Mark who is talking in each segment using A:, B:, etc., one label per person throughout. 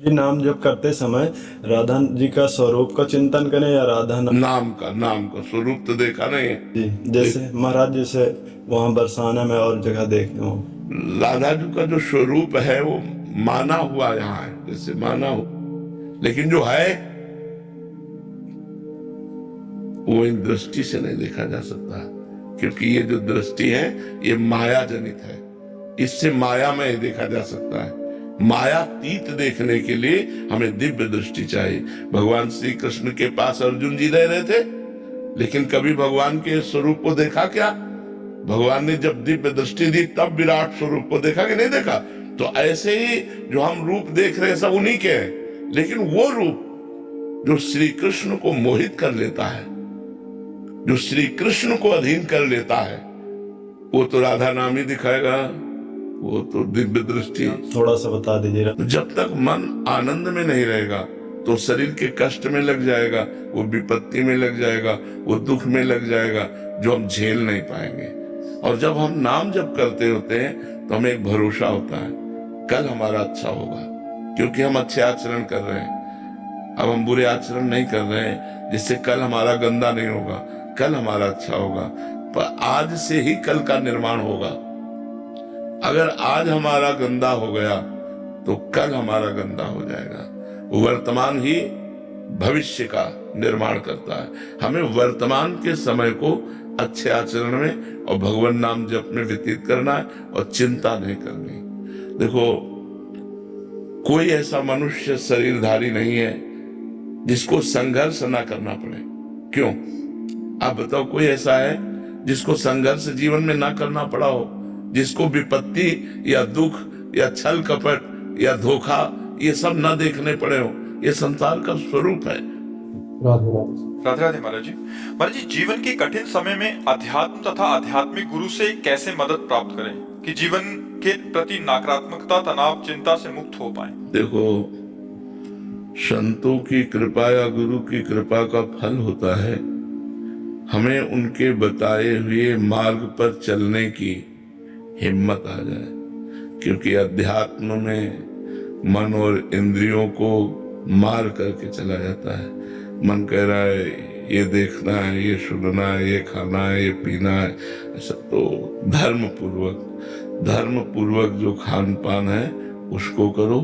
A: ये नाम जप करते समय राधा जी का स्वरूप का चिंतन करें या राधा
B: नाम का स्वरूप तो देखा नहीं है।
A: जी, जैसे महाराज जैसे वहाँ बरसाना में और जगह देखे हो,
B: राधा जी का जो स्वरूप है वो माना हुआ यहाँ है, जैसे माना हो, लेकिन जो है वो इन दृष्टि से नहीं देखा जा सकता, क्योंकि ये जो दृष्टि है ये माया जनित है। इससे माया में ही देखा जा सकता है। मायातीत देखने के लिए हमें दिव्य दृष्टि चाहिए। भगवान श्री कृष्ण के पास अर्जुन जी रह रहे थे, लेकिन कभी भगवान के स्वरूप को देखा क्या? भगवान ने जब दिव्य दृष्टि दी तब विराट स्वरूप को देखा कि नहीं देखा? तो ऐसे ही जो हम रूप देख रहे हैं सब उन्हीं के हैं, लेकिन वो रूप जो श्री कृष्ण को मोहित कर लेता है, जो श्री कृष्ण को अधीन कर लेता है, वो तो राधा नाम ही दिखाएगा, वो तो दिव्य दृष्टि।
A: थोड़ा सा बता दीजिए।
B: जब तक मन आनंद में नहीं रहेगा तो शरीर के कष्ट में लग जाएगा, वो विपत्ति में लग जाएगा, वो दुख में लग जाएगा, जो हम झेल नहीं पाएंगे। और जब हम नाम जप करते होते हैं तो हमें एक भरोसा होता है, कल हमारा अच्छा होगा, क्योंकि हम अच्छे आचरण कर रहे हैं। अब हम बुरे आचरण नहीं कर रहे हैं, जिससे कल हमारा गंदा नहीं होगा, कल हमारा अच्छा होगा। पर आज से ही कल का निर्माण होगा। अगर आज हमारा गंदा हो गया तो कल हमारा गंदा हो जाएगा। वर्तमान ही भविष्य का निर्माण करता है। हमें वर्तमान के समय को अच्छे आचरण में और भगवान नाम जप में व्यतीत करना है और चिंता नहीं करनी। देखो, कोई ऐसा मनुष्य शरीरधारी नहीं है जिसको संघर्ष ना करना पड़े। क्यों? आप बताओ, कोई ऐसा है जिसको संघर्ष जीवन में ना करना पड़ा हो, जिसको विपत्ति या दुख या छल कपट या धोखा ये सब ना देखने पड़े हो? ये संसार का स्वरूप है।
C: राधे राधे महाराज जी। महाराज जी, जीवन के कठिन समय में अध्यात्म तथा आध्यात्मिक गुरु से कैसे मदद प्राप्त करें कि जीवन के प्रति नकारात्मकता, तनाव, चिंता से मुक्त हो पाए?
B: देखो, संतों की कृपा या गुरु की कृपा का फल होता है हमें उनके बताए हुए मार्ग पर चलने की हिम्मत आ जाए, क्योंकि अध्यात्म में मन और इंद्रियों को मार करके चला जाता है। मन कह रहा है ये देखना है, ये सुनना है, ये खाना है, ये पीना है, ऐसा तो धर्म पूर्वक जो खान पान है उसको करो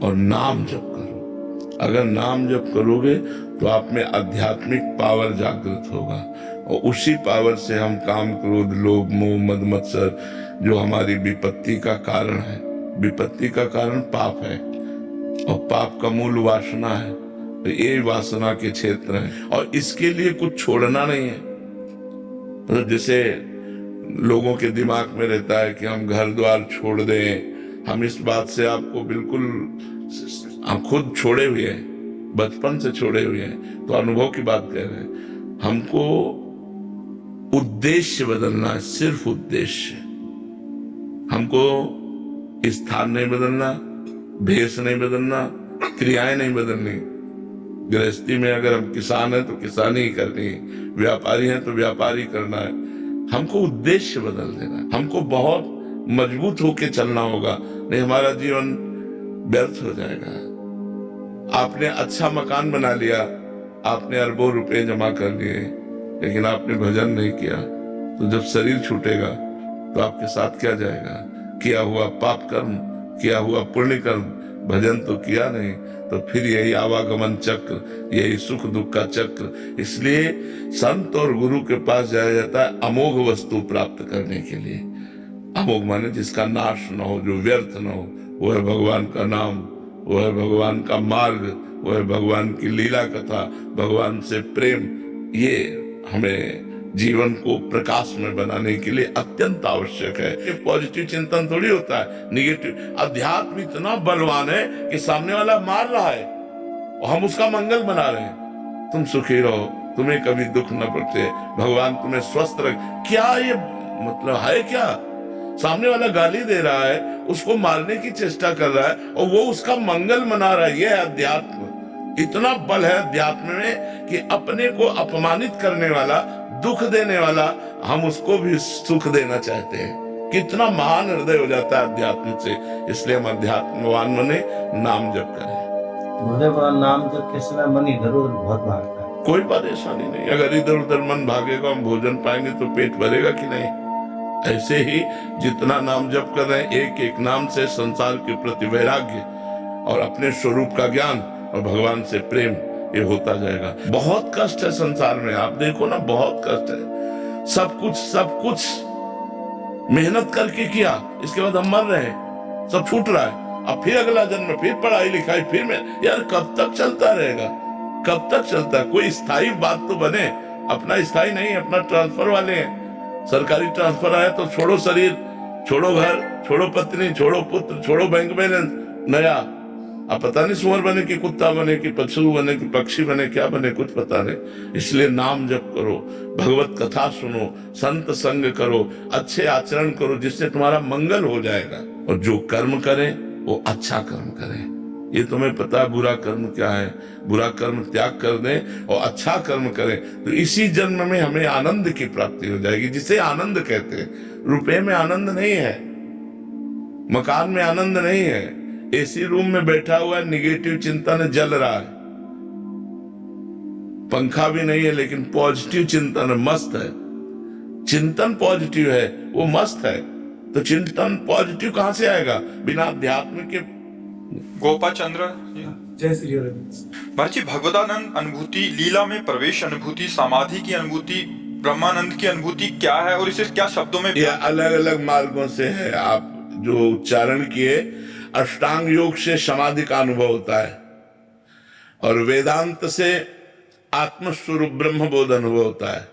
B: और नाम जप करो। अगर नाम जप करोगे तो आप में आध्यात्मिक पावर जागृत होगा, और उसी पावर से हम काम, क्रोध, लोभ, मोह, मद, मत्सर जो हमारी विपत्ति का कारण है, विपत्ति का कारण पाप है और पाप का मूल वासना है, तो ये वासना के क्षेत्र है और इसके लिए कुछ छोड़ना नहीं है। मतलब जैसे लोगों के दिमाग में रहता है कि हम घर द्वार छोड़ दें, हम इस बात से आपको बिल्कुल, हम खुद छोड़े हुए हैं, बचपन से छोड़े हुए हैं, तो अनुभव की बात कह रहे हैं। हमको उद्देश्य बदलना है, सिर्फ उद्देश्य। हमको स्थान नहीं बदलना, भेष नहीं बदलना, क्रियाएं नहीं बदलनी। गृहस्थी में अगर हम किसान हैं तो किसानी ही करनी है, व्यापारी हैं तो व्यापारी करना है। हमको उद्देश्य बदल देना है, हमको बहुत मजबूत होके चलना होगा, नहीं हमारा जीवन व्यर्थ हो जाएगा। आपने अच्छा मकान बना लिया, आपने अरबों रुपए जमा कर लिए, लेकिन आपने भजन नहीं किया, तो जब शरीर छूटेगा तो आपके साथ क्या जाएगा? किया हुआ पाप कर्म, किया हुआ पुण्य कर्म, भजन तो किया नहीं, तो फिर यही आवागमन चक्र, यही सुख दुख का चक्र। इसलिए संत और गुरु के पास जाया जाता है अमोघ वस्तु प्राप्त करने के लिए। अमोघ माने जिसका नाश न हो, जो व्यर्थ न हो, वो है भगवान का नाम, वो है भगवान का मार्ग, वो है भगवान की लीला कथा, भगवान से प्रेम। ये हमें जीवन को प्रकाश में बनाने के लिए अत्यंत आवश्यक है। ये पॉजिटिव चिंतन थोड़ी होता है, निगेटिव। अध्यात्म इतना बलवान है कि सामने वाला मार रहा है और हम उसका मंगल बना रहे हैं। तुम सुखी रहो, तुम्हें कभी दुख न पहुंचे, भगवान तुम्हें स्वस्थ रख। क्या ये मतलब है? क्या सामने वाला गाली दे रहा है, उसको मारने की चेष्टा कर रहा है और वो उसका मंगल मना रहा है। ये है अध्यात्म। इतना बल है अध्यात्म में कि अपने को अपमानित करने वाला, दुख देने वाला, हम उसको भी सुख देना चाहते हैं। कितना महान हृदय हो जाता है अध्यात्म से। इसलिए हम अध्यात्मवान बने, नाम जप करें।
D: मुझे बड़ा नाम जब के समय मन इधर उधर बहुत भागता है।
B: कोई परेशानी नहीं, अगर इधर उधर मन भागेगा, हम भोजन पाएंगे तो पेट भरेगा कि नहीं? ऐसे ही जितना नाम जप कर रहे हैं, एक एक नाम से संसार के प्रति वैराग्य और अपने स्वरूप का ज्ञान और भगवान से प्रेम ये होता जाएगा। बहुत कष्ट है संसार में, आप देखो ना, बहुत कष्ट है। सब कुछ मेहनत करके किया, इसके बाद हम मर रहे हैं, सब छूट रहा है। अब फिर अगला जन्म, फिर पढ़ाई लिखाई, फिर मैं, यार कब तक चलता रहेगा? कब तक चलता है? कोई स्थायी बात तो बने। अपना स्थायी नहीं, अपना ट्रांसफर वाले हैं। सरकारी ट्रांसफर आया तो छोड़ो शरीर, छोड़ो घर, छोड़ो पत्नी, छोड़ो पुत्र, छोड़ो बैंक बैलेंस, नया। अब पता नहीं सुअर बने कि कुत्ता बने कि पशु बने कि पक्षी बने, क्या बने, कुछ पता नहीं। इसलिए नाम जप करो, भगवत कथा सुनो, संत संग करो, अच्छे आचरण करो, जिससे तुम्हारा मंगल हो जाएगा। और जो कर्म करें वो अच्छा कर्म करें। ये तुम्हें पता है बुरा कर्म क्या है, बुरा कर्म त्याग कर दें और अच्छा कर्म करें तो इसी जन्म में हमें आनंद की प्राप्ति हो जाएगी, जिसे आनंद कहते हैं। रुपए में आनंद नहीं है, मकान में आनंद नहीं है, एसी रूम में बैठा हुआ है, निगेटिव चिंतन जल रहा है, पंखा भी नहीं है लेकिन पॉजिटिव चिंतन मस्त है। चिंतन पॉजिटिव है, वो मस्त है। तो चिंतन पॉजिटिव कहां से आएगा बिना अध्यात्म के?
C: गोपा चंद्र
E: जय श्री हरि।
C: महाराज जी, भगवदानंद अनुभूति, लीला में प्रवेश अनुभूति, समाधि की अनुभूति, ब्रह्मानंद की अनुभूति क्या है और इसे क्या शब्दों में?
B: यह अलग अलग मार्गों से है। आप जो उच्चारण किए, अष्टांग योग से समाधि का अनुभव होता है और वेदांत से आत्मस्वरूप ब्रह्म बोध अनुभव होता है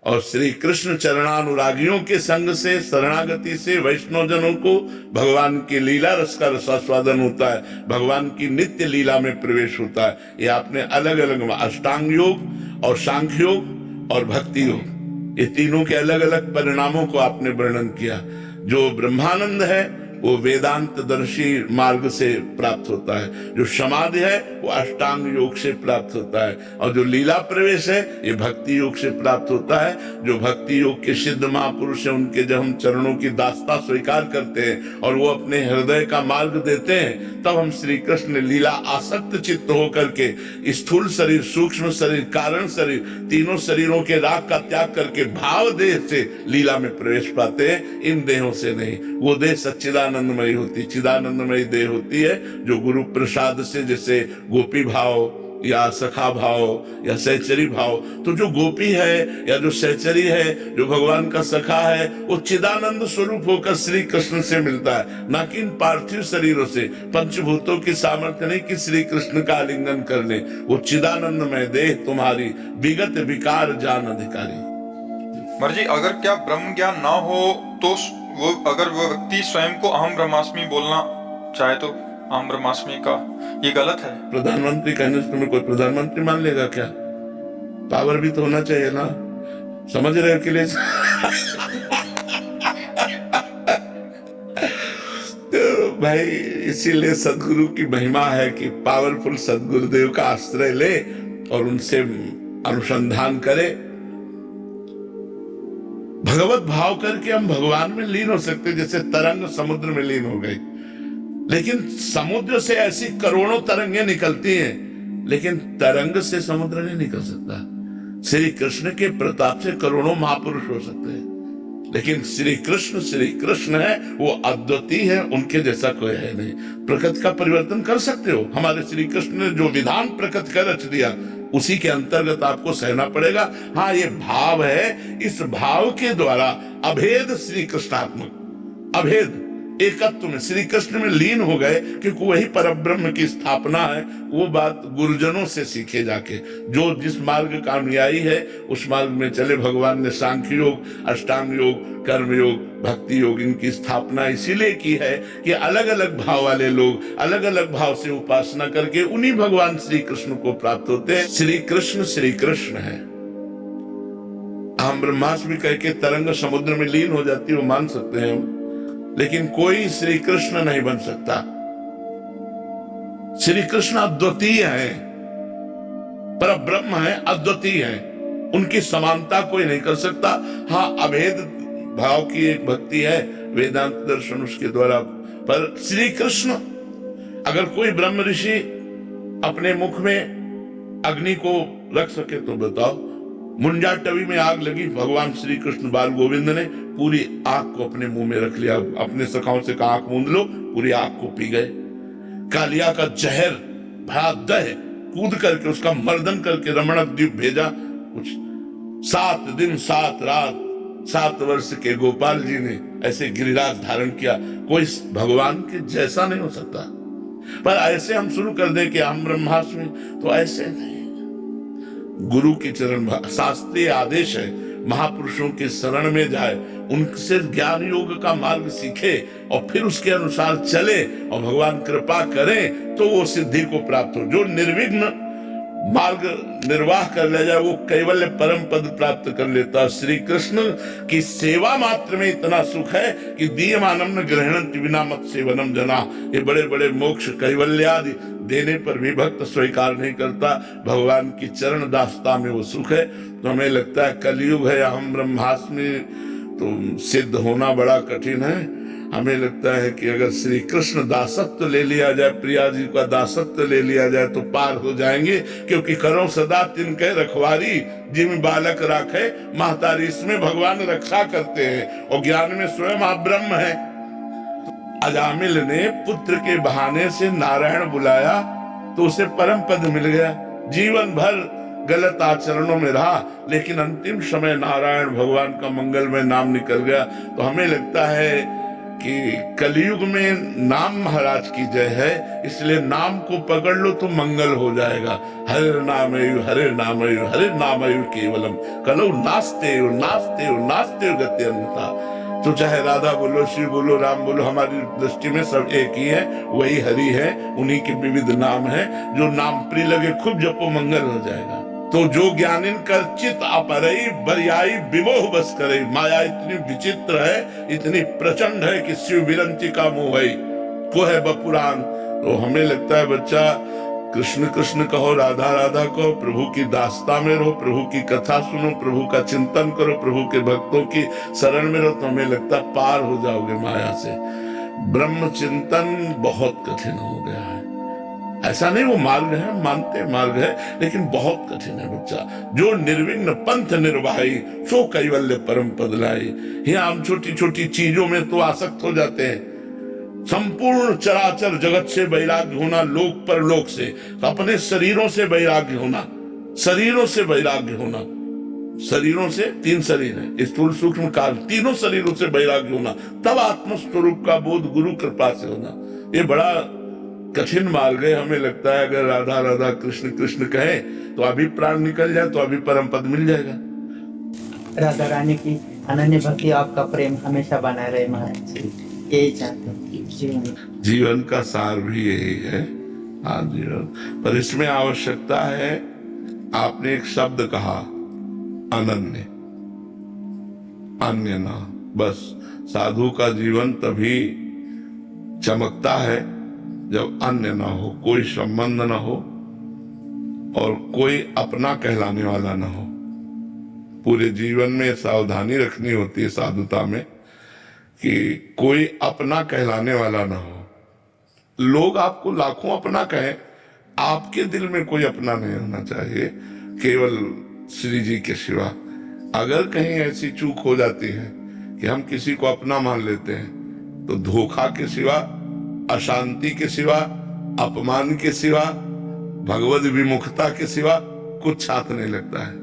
B: और श्री कृष्ण चरणानुरागियों के संग से, शरणागति से वैष्णव जनों को भगवान की लीला रस का रसास्वादन होता है, भगवान की नित्य लीला में प्रवेश होता है। ये आपने अलग अलग अष्टांग योग और सांख्य योग और भक्ति योग, ये तीनों के अलग अलग परिणामों को आपने वर्णन किया। जो ब्रह्मानंद है वो वेदांत दर्शी मार्ग से प्राप्त होता है, जो समाधि है वो अष्टांग योग से प्राप्त होता है और जो लीला प्रवेश है ये भक्ति योग से प्राप्त होता है। जो भक्ति योग के सिद्ध महापुरुष हैं, उनके जब हम चरणों की दास्ता स्वीकार करते हैं और वो अपने हृदय का मार्ग देते हैं, तब हम श्री कृष्ण लीला आसक्त चित्त होकर के स्थूल शरीर, सूक्ष्म शरीर, कारण शरीर, तीनों शरीरों के राग का त्याग करके भाव देह से लीला में प्रवेश पाते हैं, इन देहों से नहीं। वो देह सच्चिदानंदमयी होती, चिदानंदमयी देह होती है जो गुरु प्रसाद से, जैसे गोपी भाव या सखा भाव या सहचरी भाव, तो जो गोपी है या जो सहचरी है, जो भगवान का सखा है, वो चिदानंद स्वरूप होकर श्री कृष्ण से मिलता है, ना कि इन पार्थिव शरीरों से। पंचभूतों की सामर्थ्य नहीं कि श्री कृष्ण का आलिंगन कर ले। वो चिदानंदमय देह तुम्हारी, विगत विकार जान अधिकारी।
C: महाराज जी, अगर क्या ब्रह्म ज्ञान ना हो तो वो, अगर वो व्यक्ति स्वयं को अहम ब्रह्मास्मि बोलना चाहे तो अहम ब्रह्मास्मि का ये गलत है?
B: प्रधानमंत्री कहने से तुम्हें कोई प्रधानमंत्री मान लेगा क्या? पावर भी तो होना चाहिए ना, समझ रहे हो के लिए। तो भाई इसीलिए सदगुरु की महिमा है कि पावरफुल सदगुरुदेव का आश्रय ले और उनसे अनुसंधान करे। भगवत भाव करके हम भगवान में लीन हो सकते, जैसे तरंग समुद्र में लीन हो गई। लेकिन समुद्र से ऐसी करोड़ों तरंगें निकलती हैं, लेकिन तरंग से समुद्र नहीं निकल सकता। श्री कृष्ण के प्रताप से करोड़ों महापुरुष हो सकते हैं, लेकिन श्री कृष्ण है, वो अद्वितीय है, उनके जैसा कोई है नहीं। प्रकृति का परिवर्तन कर सकते हो, हमारे श्री कृष्ण ने जो विधान प्रकृति का रच दिया उसी के अंतर्गत आपको सहना पड़ेगा। हाँ, ये भाव है, इस भाव के द्वारा अभेद श्री कृष्णात्मक, अभेद एकत्व में श्री कृष्ण में लीन हो गए, क्योंकि वही परब्रह्म की स्थापना है। वो बात गुरुजनों से सीखे जाके, जो जिस मार्ग का अनुयायी है उस मार्ग में चले। भगवान ने सांख्य योग, अष्टांग योग, कर्म योग, भक्ति योग, इनकी स्थापना इसीलिए की है कि अलग अलग भाव वाले लोग अलग अलग भाव से उपासना करके उन्हीं भगवान श्री कृष्ण को प्राप्त होते हैं। श्री कृष्ण है। हम ब्रह्मास्मि कह के तरंग समुद्र में लीन हो जाती है, वो मान सकते हैं हम, लेकिन कोई श्री कृष्ण नहीं बन सकता। श्री कृष्ण अद्वितीय है, पर ब्रह्म है, अद्वितीय है, उनकी समानता कोई नहीं कर सकता। हाँ, अभेद भाव की एक भक्ति है, वेदांत दर्शन उसके द्वारा। पर श्री कृष्ण, अगर कोई ब्रह्म ऋषि अपने मुख में अग्नि को रख सके तो बताओ। मुंजा टवी में आग लगी, भगवान श्री कृष्ण बाल गोविंद ने पूरी आग को अपने मुंह में रख लिया, अपने सखाओं से कहा आंख मूंद लो, पूरी आग को पी गए। कालिया का जहर भयादह कूद करके उसका मर्दन करके रमणक द्वीप भेजा। कुछ 7 दिन 7 रात 7 वर्ष के गोपाल जी ने ऐसे गिरिराज धारण किया। कोई भगवान के जैसा नहीं हो सकता। पर ऐसे हम शुरू कर दें कि हम ब्रह्मास्मि, तो ऐसे नहीं। गुरु की चरण, शास्त्रीय आदेश है महापुरुषों के शरण में जाए, उनसे ज्ञान योग का मार्ग सीखे और फिर उसके अनुसार चले और भगवान कृपा करें तो वो सिद्धि को प्राप्त हो। जो निर्विघ्न मार्ग निर्वाह कर ले जाए वो कैवल्य परम पद प्राप्त कर लेता। श्री कृष्ण की सेवा मात्र में इतना सुख है कि दीयमानम न ग्रहणन्ति विना मत सेवनम जना। ये बड़े बड़े मोक्ष कैवल्य आदि देने पर भी भक्त स्वीकार नहीं करता। भगवान की चरण दासता में वो सुख है। तो हमें लगता है कलयुग है, हम ब्रह्मास्मि, तो सिद्ध होना बड़ा कठिन है। हमें लगता है कि अगर श्री कृष्ण दासत्व ले लिया जाए, प्रिया जी का दासत्व ले लिया जाए तो पार हो जाएंगे। क्योंकि करो सदा तिनके रखवारी, जिम बालक राखे महतारी। इसमें भगवान रक्षा करते हैं और ज्ञान में स्वयं आप ब्रह्म है। अजामिल ने पुत्र के बहाने से नारायण बुलाया तो उसे परम पद मिल गया। जीवन भर गलत आचरणों में रहा, लेकिन अंतिम समय नारायण भगवान का मंगलमय नाम निकल गया। तो हमें लगता है कि कलयुग में नाम महाराज की जय है, इसलिए नाम को पकड़ लो तो मंगल हो जाएगा। हरे नामयु हरे नामयु हरे नामयु केवलम कलौ नास्ते नास्ते नास्ते गत्यंता। तो चाहे राधा बोलो, शिव बोलो, राम बोलो, हमारी दृष्टि में सब एक ही है, वही हरि है, उन्हीं के विविध नाम है। जो नाम प्रिय लगे खूब जपो, मंगल हो जाएगा। तो जो ज्ञानिन कर चित अपरई बरियाई विमोह बस करे। माया इतनी विचित्र है, इतनी प्रचंड है कि शिव विरंती का मोह है को है बपुराण। तो हमें लगता है बच्चा कृष्ण कृष्ण कहो, राधा राधा कहो, प्रभु की दास्ता में रहो, प्रभु की कथा सुनो, प्रभु का चिंतन करो, प्रभु के भक्तों की शरण में रहो, तो हमें लगता है पार हो जाओगे माया से। ब्रह्म चिंतन बहुत कठिन हो गया है। ऐसा नहीं वो मार्ग है, मानते मार्ग है, लेकिन बहुत कठिन है बच्चा। जो निर्विघ्न पंथ निर्वाही सो कैवल्य परम पद लाई। यहाँ हम छोटी छोटी चीजों में तो आसक्त हो जाते हैं। संपूर्ण चराचर जगत से वैराग्य होना, लोक पर लोक से, तो अपने शरीरों से वैराग्य होना, शरीरों से वैराग्य होना। शरीरों से 3 शरीर है, स्थूल सूक्ष्म काल, तीनों शरीरों से वैराग्य होना, तब आत्मस्वरूप का बोध गुरु कृपा से होना। ये बड़ा कठिन मार्ग है। हमें लगता है अगर राधा राधा कृष्ण कृष्ण कहे तो अभी प्राण निकल जाए तो अभी परम पद मिल जाएगा।
F: राधा रानी की अनन्य भक्ति, आपका प्रेम हमेशा बना रहे महाराज जी, यही चाहते हैं
B: जीवन का सार भी यही है। हाँ जीवन, पर इसमें आवश्यकता है, आपने एक शब्द कहा अनन्य, अन्य ना। बस साधु का जीवन तभी चमकता है जब अन्य ना हो, कोई संबंध ना हो और कोई अपना कहलाने वाला ना हो। पूरे जीवन में सावधानी रखनी होती है साधुता में कि कोई अपना कहलाने वाला ना हो। लोग आपको लाखों अपना कहें, आपके दिल में कोई अपना नहीं होना चाहिए, केवल श्री जी के सिवा। अगर कहीं ऐसी चूक हो जाती है कि हम किसी को अपना मान लेते हैं तो धोखा के सिवा, अशांति के सिवा, अपमान के सिवा, भगवद विमुखता के सिवा कुछ छात नहीं लगता है।